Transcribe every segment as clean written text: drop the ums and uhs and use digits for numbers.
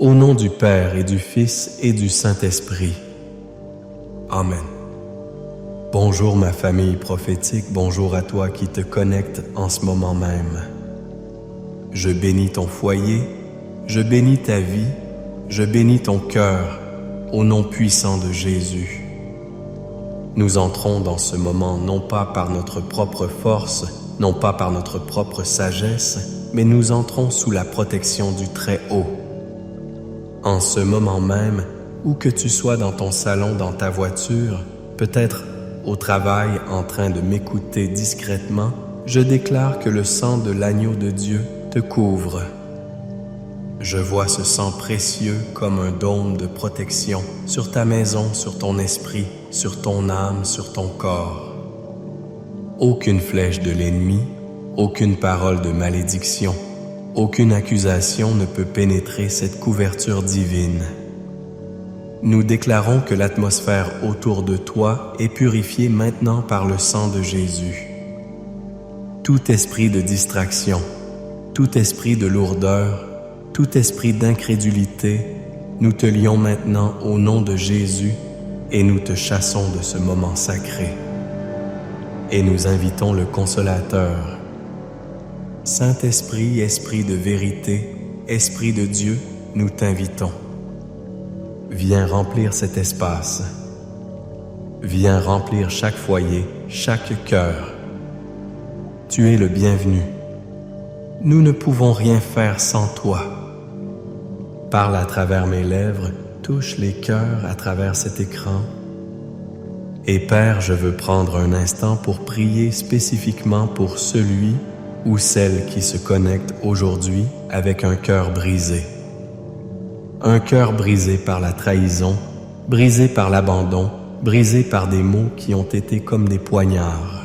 Au nom du Père et du Fils et du Saint-Esprit. Amen. Bonjour ma famille prophétique, bonjour à toi qui te connectes en ce moment même. Je bénis ton foyer, je bénis ta vie, je bénis ton cœur, au nom puissant de Jésus. Nous entrons dans ce moment non pas par notre propre force, non pas par notre propre sagesse, mais nous entrons sous la protection du Très-Haut. En ce moment même, où que tu sois dans ton salon, dans ta voiture, peut-être au travail en train de m'écouter discrètement, je déclare que le sang de l'agneau de Dieu te couvre. Je vois ce sang précieux comme un dôme de protection sur ta maison, sur ton esprit, sur ton âme, sur ton corps. Aucune flèche de l'ennemi, aucune parole de malédiction, aucune accusation ne peut pénétrer cette couverture divine. Nous déclarons que l'atmosphère autour de toi est purifiée maintenant par le sang de Jésus. Tout esprit de distraction, tout esprit de lourdeur, tout esprit d'incrédulité, nous te lions maintenant au nom de Jésus et nous te chassons de ce moment sacré. Et nous invitons le Consolateur. Saint-Esprit, Esprit de vérité, Esprit de Dieu, nous t'invitons. Viens remplir cet espace. Viens remplir chaque foyer, chaque cœur. Tu es le bienvenu. Nous ne pouvons rien faire sans toi. Parle à travers mes lèvres, touche les cœurs à travers cet écran. Et Père, je veux prendre un instant pour prier spécifiquement pour celui ou celle qui se connecte aujourd'hui avec un cœur brisé. Un cœur brisé par la trahison, brisé par l'abandon, brisé par des mots qui ont été comme des poignards.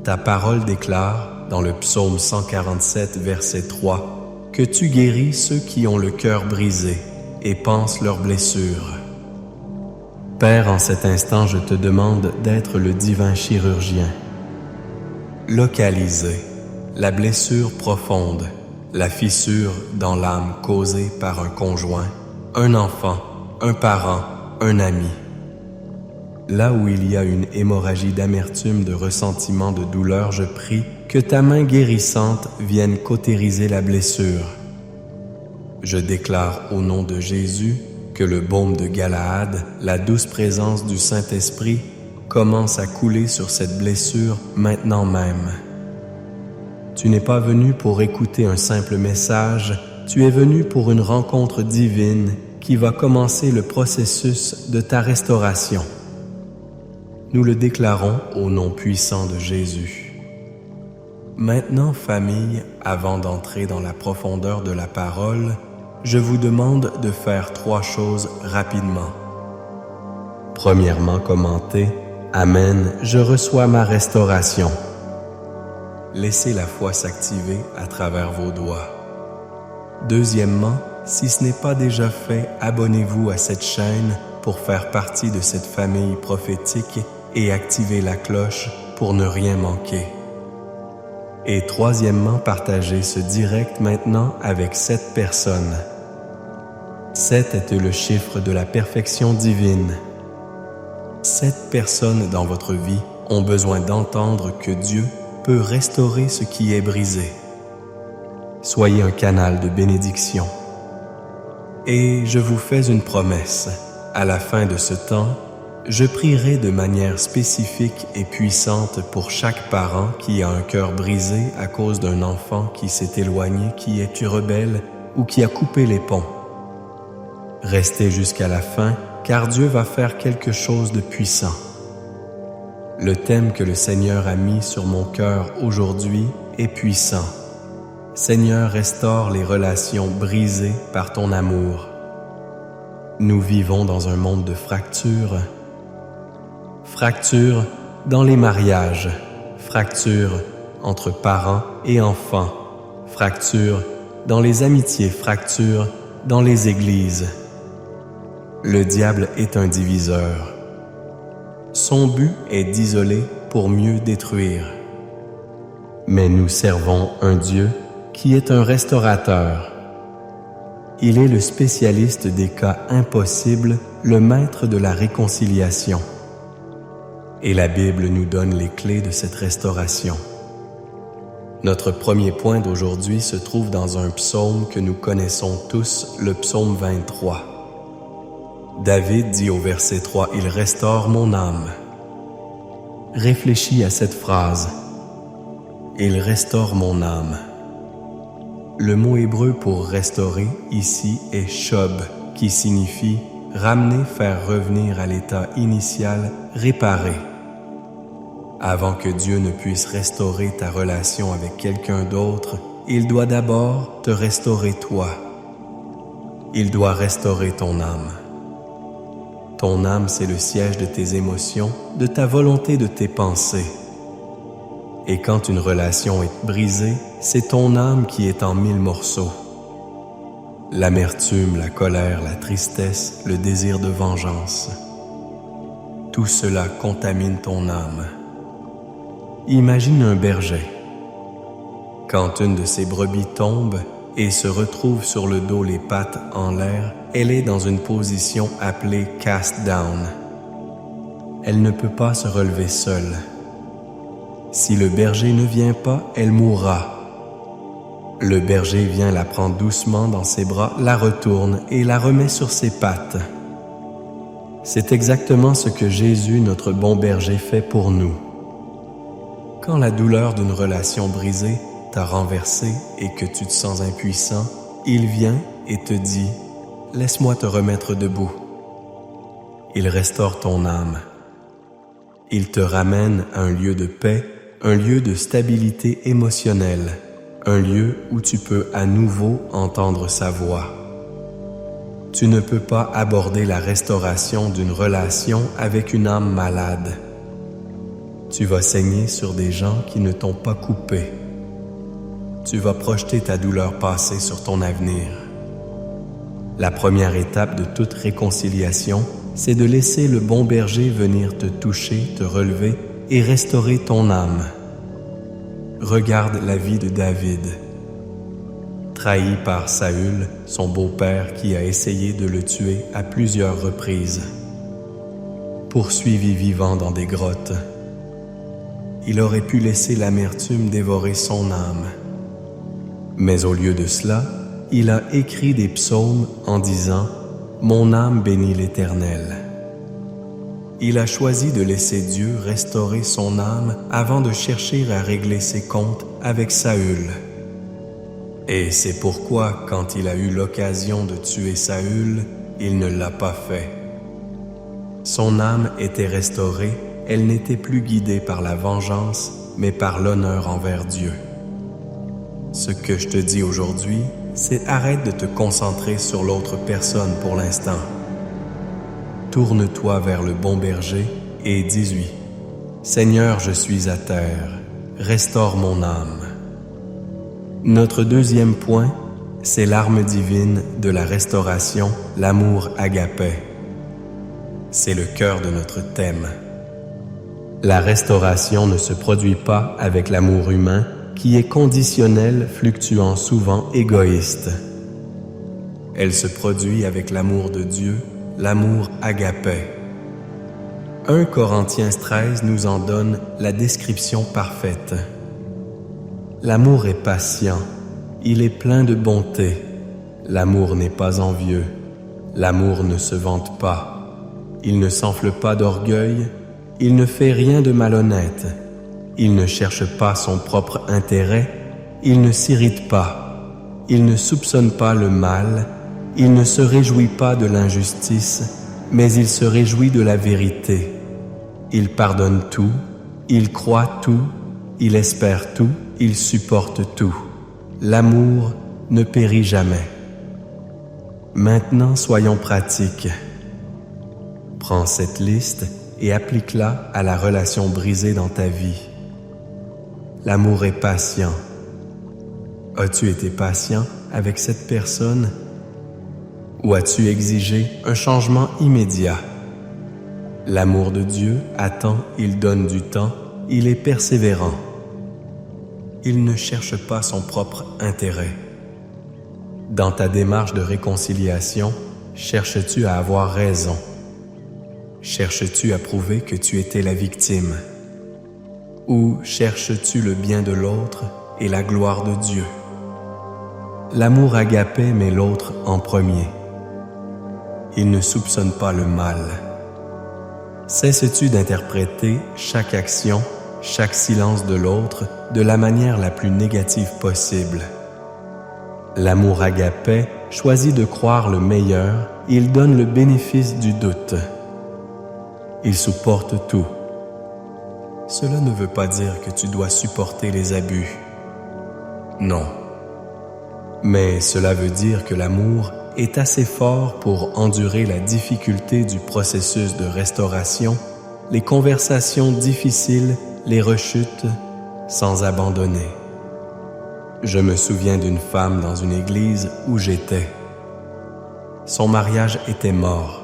Ta parole déclare, dans le psaume 147, verset 3, que tu guéris ceux qui ont le cœur brisé et pansent leurs blessures. Père, en cet instant, je te demande d'être le divin chirurgien. Localiser la blessure profonde, la fissure dans l'âme causée par un conjoint, un enfant, un parent, un ami. Là où il y a une hémorragie d'amertume, de ressentiment, de douleur, je prie que ta main guérissante vienne cautériser la blessure. Je déclare au nom de Jésus que le baume de Galaad, la douce présence du Saint-Esprit, commence à couler sur cette blessure maintenant même. Tu n'es pas venu pour écouter un simple message, tu es venu pour une rencontre divine qui va commencer le processus de ta restauration. Nous le déclarons au nom puissant de Jésus. Maintenant, famille, avant d'entrer dans la profondeur de la parole, je vous demande de faire 3 choses rapidement. Premièrement, commentez « Amen, je reçois ma restauration ». Laissez la foi s'activer à travers vos doigts. Deuxièmement, si ce n'est pas déjà fait, abonnez-vous à cette chaîne pour faire partie de cette famille prophétique et activez la cloche pour ne rien manquer. Et troisièmement, partagez ce direct maintenant avec 7 personnes. 7 est le chiffre de la perfection divine. 7 personnes dans votre vie ont besoin d'entendre que Dieu peut restaurer ce qui est brisé. Soyez un canal de bénédiction. Et je vous fais une promesse. À la fin de ce temps, je prierai de manière spécifique et puissante pour chaque parent qui a un cœur brisé à cause d'un enfant qui s'est éloigné, qui est rebelle ou qui a coupé les ponts. Restez jusqu'à la fin, car Dieu va faire quelque chose de puissant. Le thème que le Seigneur a mis sur mon cœur aujourd'hui est puissant. Seigneur, restaure les relations brisées par ton amour. Nous vivons dans un monde de fractures. Fractures dans les mariages, fractures entre parents et enfants, fractures dans les amitiés, fractures dans les églises. Le diable est un diviseur. Son but est d'isoler pour mieux détruire. Mais nous servons un Dieu qui est un restaurateur. Il est le spécialiste des cas impossibles, le maître de la réconciliation. Et la Bible nous donne les clés de cette restauration. Notre premier point d'aujourd'hui se trouve dans un psaume que nous connaissons tous, le psaume 23. David dit au verset 3, « Il restaure mon âme ». Réfléchis à cette phrase. « Il restaure mon âme ». Le mot hébreu pour restaurer ici est shob, qui signifie ramener, faire revenir à l'état initial, réparer. Avant que Dieu ne puisse restaurer ta relation avec quelqu'un d'autre, il doit d'abord te restaurer toi. Il doit restaurer ton âme. Ton âme, c'est le siège de tes émotions, de ta volonté, de tes pensées. Et quand une relation est brisée, c'est ton âme qui est en 1000 morceaux. L'amertume, la colère, la tristesse, le désir de vengeance. Tout cela contamine ton âme. Imagine un berger. Quand une de ses brebis tombe et se retrouve sur le dos, les pattes en l'air, elle est dans une position appelée cast down. Elle ne peut pas se relever seule. Si le berger ne vient pas, elle mourra. Le berger vient la prendre doucement dans ses bras, la retourne et la remet sur ses pattes. C'est exactement ce que Jésus, notre bon berger, fait pour nous. Quand la douleur d'une relation brisée t'a renversé et que tu te sens impuissant, il vient et te dit « Laisse-moi te remettre debout ». Il restaure ton âme. Il te ramène à un lieu de paix, un lieu de stabilité émotionnelle, un lieu où tu peux à nouveau entendre sa voix. Tu ne peux pas aborder la restauration d'une relation avec une âme malade. Tu vas saigner sur des gens qui ne t'ont pas coupé. Tu vas projeter ta douleur passée sur ton avenir. La première étape de toute réconciliation, c'est de laisser le bon berger venir te toucher, te relever et restaurer ton âme. Regarde la vie de David. Trahi par Saül, son beau-père qui a essayé de le tuer à plusieurs reprises. Poursuivi vivant dans des grottes. Il aurait pu laisser l'amertume dévorer son âme. Mais au lieu de cela, il a écrit des psaumes en disant « Mon âme bénit l'Éternel ». Il a choisi de laisser Dieu restaurer son âme avant de chercher à régler ses comptes avec Saül. Et c'est pourquoi, quand il a eu l'occasion de tuer Saül, il ne l'a pas fait. Son âme était restaurée, elle n'était plus guidée par la vengeance, mais par l'honneur envers Dieu. Ce que je te dis aujourd'hui, c'est arrête de te concentrer sur l'autre personne pour l'instant. Tourne-toi vers le bon berger et dis-lui « Seigneur, je suis à terre, restaure mon âme ». Notre deuxième point, c'est l'arme divine de la restauration, l'amour agapé. C'est le cœur de notre thème. La restauration ne se produit pas avec l'amour humain, qui est conditionnel, fluctuant, souvent égoïste. Elle se produit avec l'amour de Dieu, l'amour agapé. 1 Corinthiens 13 nous en donne la description parfaite. L'amour est patient, il est plein de bonté. L'amour n'est pas envieux, l'amour ne se vante pas. Il ne s'enfle pas d'orgueil, il ne fait rien de malhonnête. Il ne cherche pas son propre intérêt, il ne s'irrite pas, il ne soupçonne pas le mal, il ne se réjouit pas de l'injustice, mais il se réjouit de la vérité. Il pardonne tout, il croit tout, il espère tout, il supporte tout. L'amour ne périt jamais. Maintenant, soyons pratiques. Prends cette liste et applique-la à la relation brisée dans ta vie. L'amour est patient. As-tu été patient avec cette personne? Ou as-tu exigé un changement immédiat? L'amour de Dieu attend, il donne du temps, il est persévérant. Il ne cherche pas son propre intérêt. Dans ta démarche de réconciliation, cherches-tu à avoir raison? Cherches-tu à prouver que tu étais la victime? Ou cherches-tu le bien de l'autre et la gloire de Dieu? L'amour agapé met l'autre en premier. Il ne soupçonne pas le mal. Cesses-tu d'interpréter chaque action, chaque silence de l'autre de la manière la plus négative possible? L'amour agapé choisit de croire le meilleur et il donne le bénéfice du doute. Il supporte tout. Cela ne veut pas dire que tu dois supporter les abus. Non. Mais cela veut dire que l'amour est assez fort pour endurer la difficulté du processus de restauration, les conversations difficiles, les rechutes, sans abandonner. Je me souviens d'une femme dans une église où j'étais. Son mariage était mort.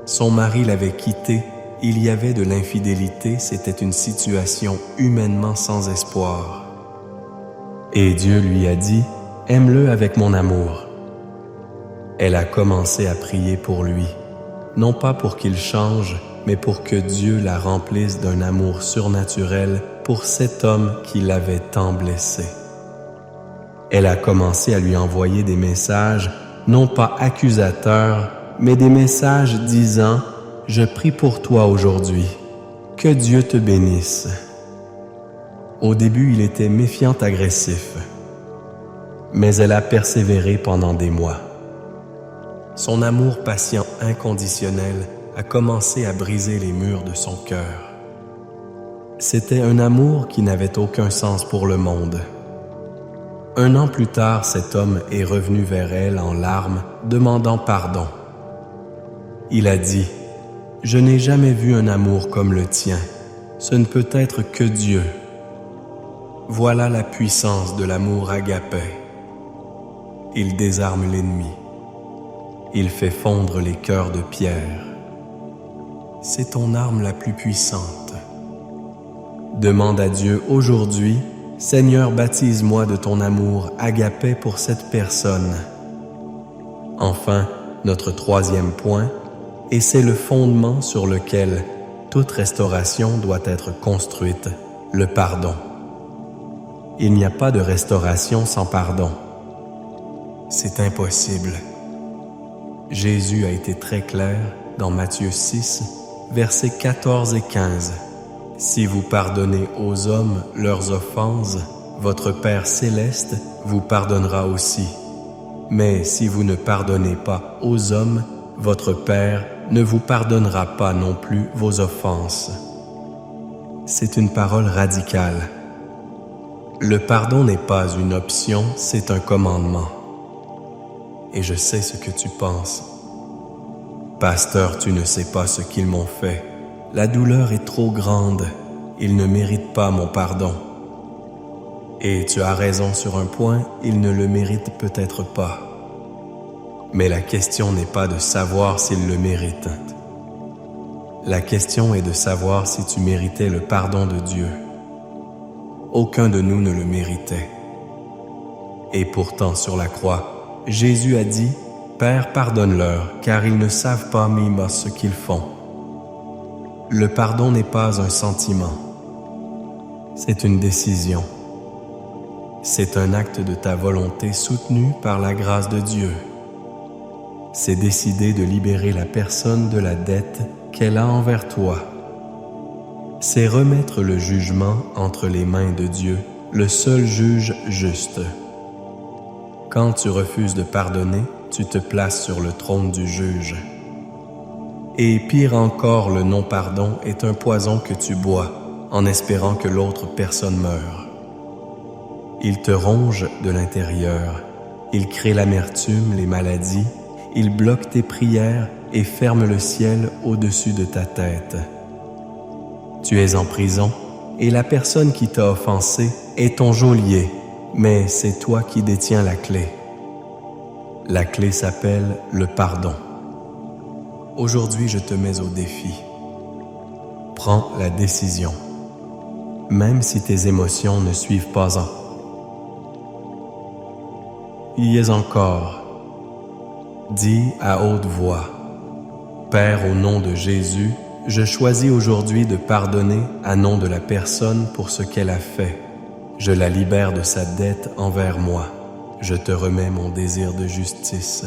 Son mari l'avait quittée, il y avait de l'infidélité, c'était une situation humainement sans espoir. Et Dieu lui a dit, « Aime-le avec mon amour. » Elle a commencé à prier pour lui, non pas pour qu'il change, mais pour que Dieu la remplisse d'un amour surnaturel pour cet homme qui l'avait tant blessée. Elle a commencé à lui envoyer des messages, non pas accusateurs, mais des messages disant « Je prie pour toi aujourd'hui, que Dieu te bénisse. » Au début, il était méfiant-agressif, mais elle a persévéré pendant des mois. Son amour patient inconditionnel a commencé à briser les murs de son cœur. C'était un amour qui n'avait aucun sens pour le monde. 1 an plus tard, cet homme est revenu vers elle en larmes, demandant pardon. Il a dit, « Je n'ai jamais vu un amour comme le tien. Ce ne peut être que Dieu. » Voilà la puissance de l'amour agapé. Il désarme l'ennemi. Il fait fondre les cœurs de pierre. C'est ton arme la plus puissante. Demande à Dieu aujourd'hui, « Seigneur, baptise-moi de ton amour agapé pour cette personne. » Enfin, notre 3e point, et c'est le fondement sur lequel toute restauration doit être construite, le pardon. Il n'y a pas de restauration sans pardon. C'est impossible. Jésus a été très clair dans Matthieu 6, versets 14 et 15. « Si vous pardonnez aux hommes leurs offenses, votre Père céleste vous pardonnera aussi. Mais si vous ne pardonnez pas aux hommes, votre Père ne vous pardonnera pas non plus vos offenses. » C'est une parole radicale. Le pardon n'est pas une option, c'est un commandement. Et je sais ce que tu penses. Pasteur, tu ne sais pas ce qu'ils m'ont fait. La douleur est trop grande. Ils ne méritent pas mon pardon. Et tu as raison sur un point, ils ne le méritent peut-être pas. Mais la question n'est pas de savoir s'ils le méritent. La question est de savoir si tu méritais le pardon de Dieu. Aucun de nous ne le méritait. Et pourtant, sur la croix, Jésus a dit, « Père, pardonne-leur, car ils ne savent pas mima ce qu'ils font. » Le pardon n'est pas un sentiment. C'est une décision. C'est un acte de ta volonté soutenu par la grâce de Dieu. C'est décider de libérer la personne de la dette qu'elle a envers toi. C'est remettre le jugement entre les mains de Dieu, le seul juge juste. Quand tu refuses de pardonner, tu te places sur le trône du juge. Et pire encore, le non-pardon est un poison que tu bois en espérant que l'autre personne meure. Il te ronge de l'intérieur, il crée l'amertume, les maladies, il bloque tes prières et ferme le ciel au-dessus de ta tête. Tu es en prison et la personne qui t'a offensé est ton geôlier, mais c'est toi qui détiens la clé. La clé s'appelle le pardon. Aujourd'hui, je te mets au défi. Prends la décision, même si tes émotions ne suivent pas en. y es encore. Dis à haute voix, Père, au nom de Jésus, je choisis aujourd'hui de pardonner à nom de la personne pour ce qu'elle a fait. Je la libère de sa dette envers moi. Je te remets mon désir de justice.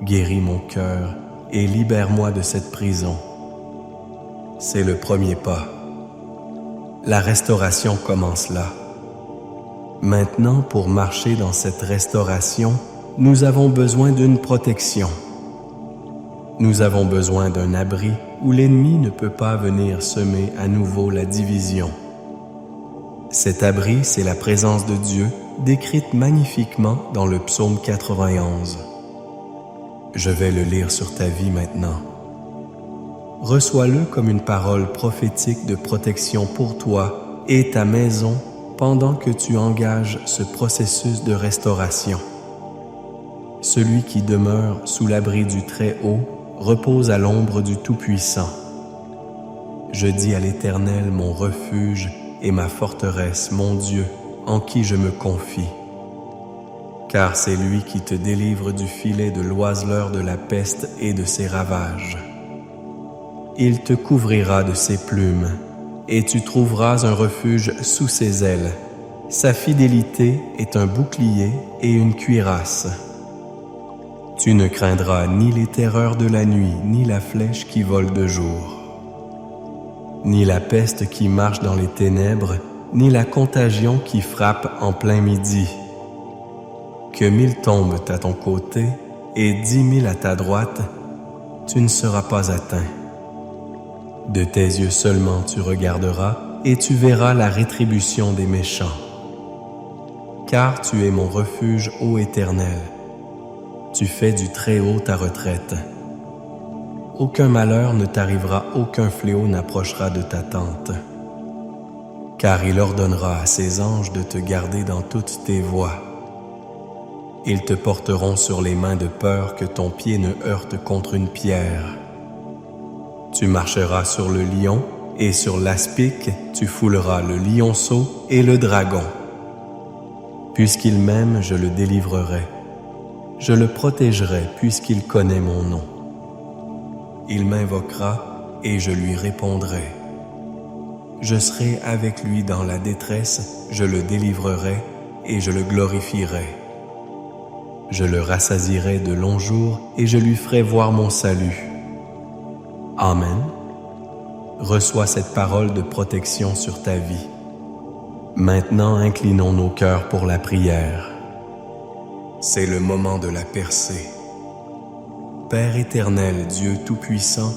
Guéris mon cœur et libère-moi de cette prison. C'est le premier pas. La restauration commence là. Maintenant, pour marcher dans cette restauration, nous avons besoin d'une protection. Nous avons besoin d'un abri où l'ennemi ne peut pas venir semer à nouveau la division. Cet abri, c'est la présence de Dieu, décrite magnifiquement dans le psaume 91. Je vais le lire sur ta vie maintenant. Reçois-le comme une parole prophétique de protection pour toi et ta maison pendant que tu engages ce processus de restauration. Celui qui demeure sous l'abri du Très-Haut repose à l'ombre du Tout-Puissant. Je dis à l'Éternel mon refuge et ma forteresse, mon Dieu, en qui je me confie. Car c'est lui qui te délivre du filet de l'oiseleur de la peste et de ses ravages. Il te couvrira de ses plumes, et tu trouveras un refuge sous ses ailes. Sa fidélité est un bouclier et une cuirasse. Tu ne craindras ni les terreurs de la nuit, ni la flèche qui vole de jour, ni la peste qui marche dans les ténèbres, ni la contagion qui frappe en plein midi. Que 1000 tombent à ton côté et 10 000 à ta droite, tu ne seras pas atteint. De tes yeux seulement tu regarderas et tu verras la rétribution des méchants. Car tu es mon refuge, ô Éternel. Tu fais du Très-Haut ta retraite. Aucun malheur ne t'arrivera, aucun fléau n'approchera de ta tente. Car il ordonnera à ses anges de te garder dans toutes tes voies. Ils te porteront sur les mains de peur que ton pied ne heurte contre une pierre. Tu marcheras sur le lion et sur l'aspic, tu fouleras le lionceau et le dragon. Puisqu'il m'aime, je le délivrerai. Je le protégerai puisqu'il connaît mon nom. Il m'invoquera et je lui répondrai. Je serai avec lui dans la détresse, je le délivrerai et je le glorifierai. Je le rassasierai de longs jours et je lui ferai voir mon salut. Amen. Reçois cette parole de protection sur ta vie. Maintenant, inclinons nos cœurs pour la prière. C'est le moment de la percée. Père éternel, Dieu Tout-Puissant,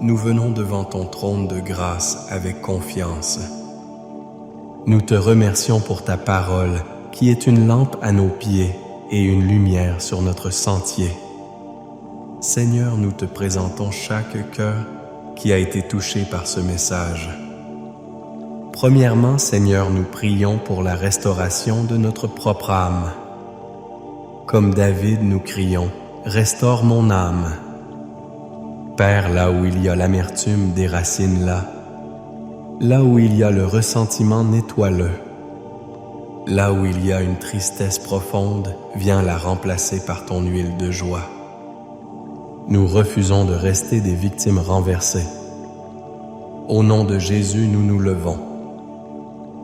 nous venons devant ton trône de grâce avec confiance. Nous te remercions pour ta parole, qui est une lampe à nos pieds et une lumière sur notre sentier. Seigneur, nous te présentons chaque cœur qui a été touché par ce message. Premièrement, Seigneur, nous prions pour la restauration de notre propre âme. Comme David, nous crions « Restaure mon âme ». Père, là où il y a l'amertume, déracine-la. Là où il y a le ressentiment, nettoie-le. Là où il y a une tristesse profonde, viens la remplacer par ton huile de joie. Nous refusons de rester des victimes renversées. Au nom de Jésus, nous nous levons.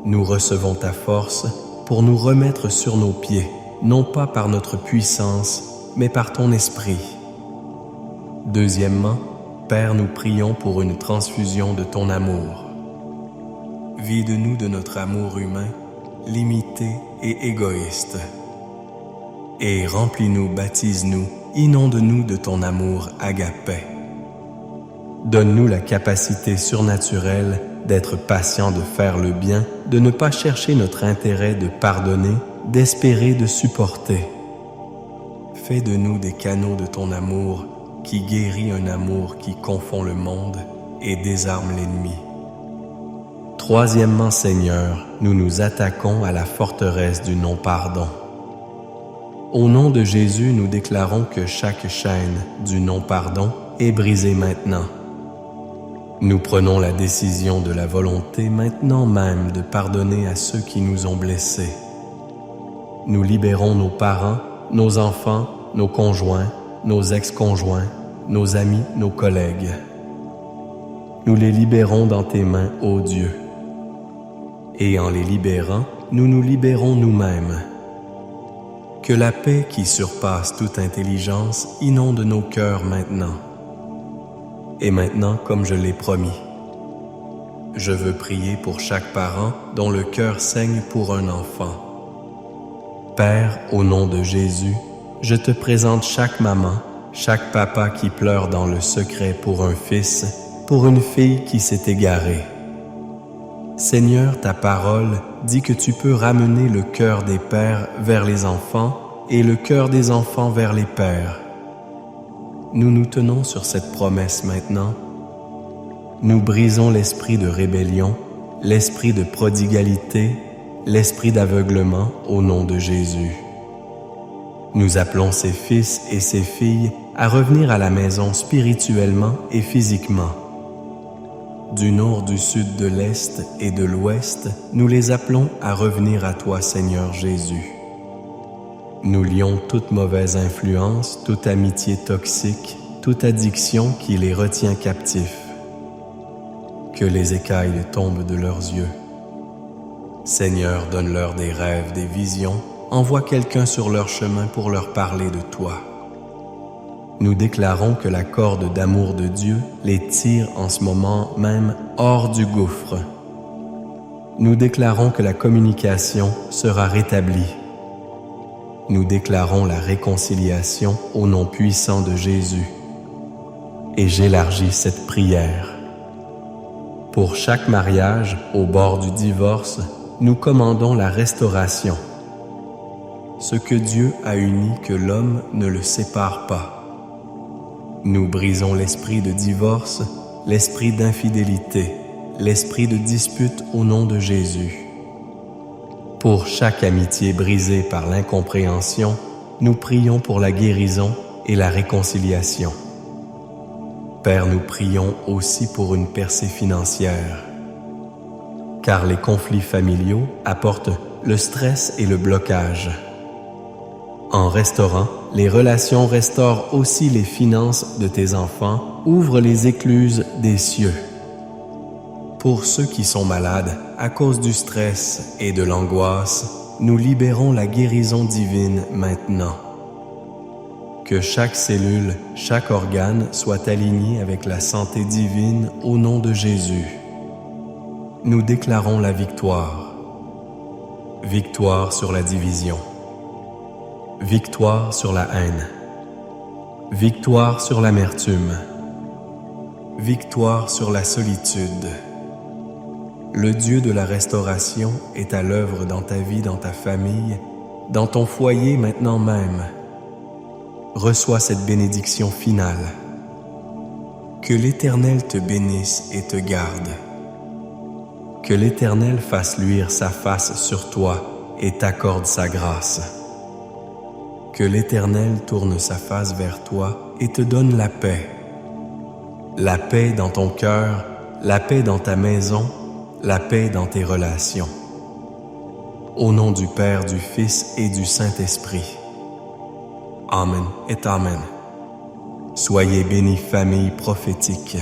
Nous recevons ta force pour nous remettre sur nos pieds, non pas par notre puissance, mais par ton esprit. Deuxièmement, Père, nous prions pour une transfusion de ton amour. Vide-nous de notre amour humain, limité et égoïste. Et remplis-nous, baptise-nous, inonde-nous de ton amour agapé. Donne-nous la capacité surnaturelle d'être patient, de faire le bien, de ne pas chercher notre intérêt, de pardonner, d'espérer, de supporter. Fais de nous des canaux de ton amour qui guérit un amour qui confond le monde et désarme l'ennemi. Troisièmement, Seigneur, nous nous attaquons à la forteresse du non-pardon. Au nom de Jésus, nous déclarons que chaque chaîne du non-pardon est brisée maintenant. Nous prenons la décision de la volonté maintenant même de pardonner à ceux qui nous ont blessés. nous libérons nos parents, nos enfants, nos conjoints, nos ex-conjoints, nos amis, nos collègues. Nous les libérons dans tes mains, ô Dieu. Et en les libérant, nous nous libérons nous-mêmes. Que la paix qui surpasse toute intelligence inonde nos cœurs maintenant. Et maintenant, comme je l'ai promis, je veux prier pour chaque parent dont le cœur saigne pour un enfant. Père, au nom de Jésus, je te présente chaque maman, chaque papa qui pleure dans le secret pour un fils, pour une fille qui s'est égarée. Seigneur, ta parole dit que tu peux ramener le cœur des pères vers les enfants et le cœur des enfants vers les pères. Nous nous tenons sur cette promesse maintenant. Nous brisons l'esprit de rébellion, l'esprit de prodigalité, l'esprit d'aveuglement au nom de Jésus. Nous appelons ces fils et ces filles à revenir à la maison spirituellement et physiquement. Du nord, du sud, de l'est et de l'ouest, nous les appelons à revenir à toi, Seigneur Jésus. Nous lions toute mauvaise influence, toute amitié toxique, toute addiction qui les retient captifs. Que les écailles tombent de leurs yeux. Seigneur, donne-leur des rêves, des visions, envoie quelqu'un sur leur chemin pour leur parler de toi. Nous déclarons que la corde d'amour de Dieu les tire en ce moment même hors du gouffre. Nous déclarons que la communication sera rétablie. Nous déclarons la réconciliation au nom puissant de Jésus. Et j'élargis cette prière. Pour chaque mariage au bord du divorce, nous commandons la restauration. Ce que Dieu a uni, que l'homme ne le sépare pas. Nous brisons l'esprit de divorce, l'esprit d'infidélité, l'esprit de dispute au nom de Jésus. Pour chaque amitié brisée par l'incompréhension, nous prions pour la guérison et la réconciliation. Père, nous prions aussi pour une percée financière, car les conflits familiaux apportent le stress et le blocage. En restaurant, les relations restaurent aussi les finances de tes enfants, ouvrent les écluses des cieux. Pour ceux qui sont malades à cause du stress et de l'angoisse, nous libérons la guérison divine maintenant. Que chaque cellule, chaque organe soit aligné avec la santé divine au nom de Jésus. Nous déclarons la victoire. Victoire sur la division. Victoire sur la haine. Victoire sur l'amertume. Victoire sur la solitude. Le Dieu de la restauration est à l'œuvre dans ta vie, dans ta famille, dans ton foyer maintenant même. Reçois cette bénédiction finale. Que l'Éternel te bénisse et te garde. Que l'Éternel fasse luire sa face sur toi et t'accorde sa grâce. Que l'Éternel tourne sa face vers toi et te donne la paix. La paix dans ton cœur, la paix dans ta maison, la paix dans tes relations. Au nom du Père, du Fils et du Saint-Esprit. Amen et Amen. Soyez bénis, famille prophétique.